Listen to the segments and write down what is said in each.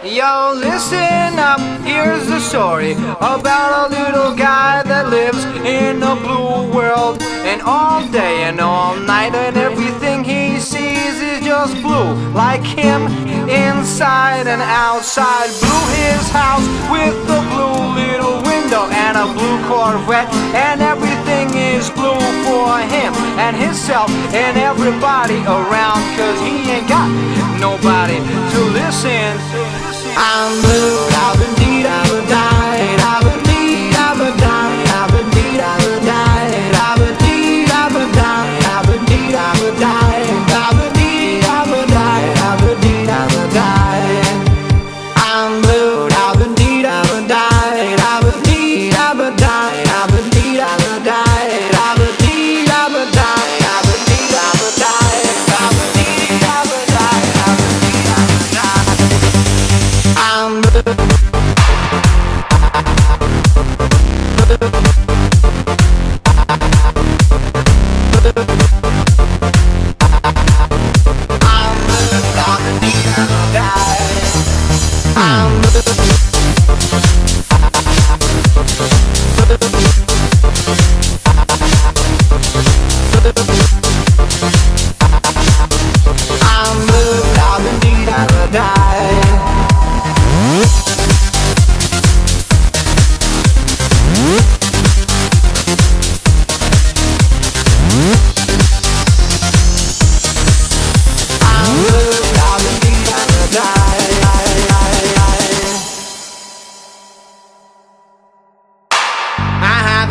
Yo, listen up, here's the story about a little guy that lives in a blue world. And all day and all night and everything he sees is just blue. Like him, inside and outside. Blue his house with a blue little window and a blue Corvette. And everything is blue for him and himself and everybody around. Cause he ain't got nobody to listen. I'm blue, I've been deed, I've died, I've been deed, I've died, I've been deed, I've died, I've been deed, I've died, I've been deed, I've died, I've been deed, I've died, I've been deed, I've died. I'm blue, I've been deed, I've died, I've been deed, I've died, I've been deed, I've died, I've been deed, I've died, I've been deed, I've died, I've been deed, I've died, I've been deed, I've died. I'm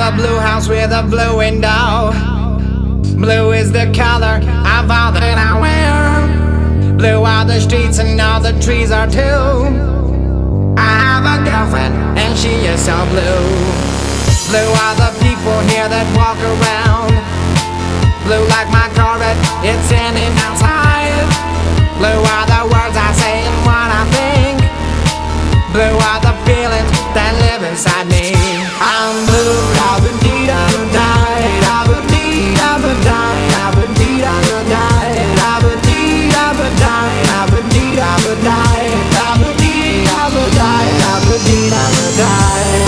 a blue house with a blue window. Blue is the color of all that I wear. Blue are the streets and all the trees are too. I have a girlfriend and she is so blue. Blue are the people here that walk around. Blue like my Corvette, it's in and outside. Blue are the words I say and what I think. Blue are the feelings that live inside me. I'm blue, I've been deed, I've died, I've been deed, I've died, I've been deed, I've died, I've been deed, I've died, I've been deed, I've died, I've been deed, I've died, I've been deed, I've died.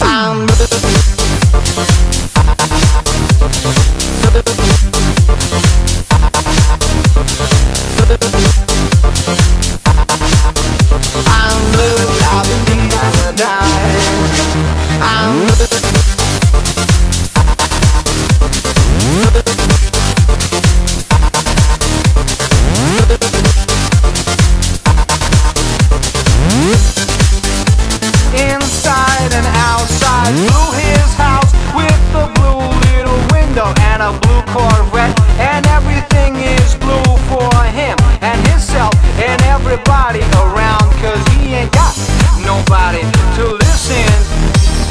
I'm blue. Inside and outside, blue his house with the blue little window and a blue Corvette. And everything is blue for him and himself and everybody around. Cause he ain't got nobody to listen.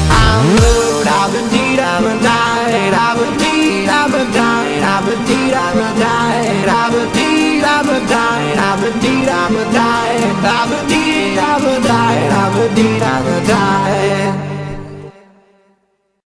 I'm blue, I've been deed, I've died, I've been deed, I've died, I've been deed, I've died, I've been deed, I've died, I've been deed, I've died, I've been deed, I've died, I've been deed, I've died.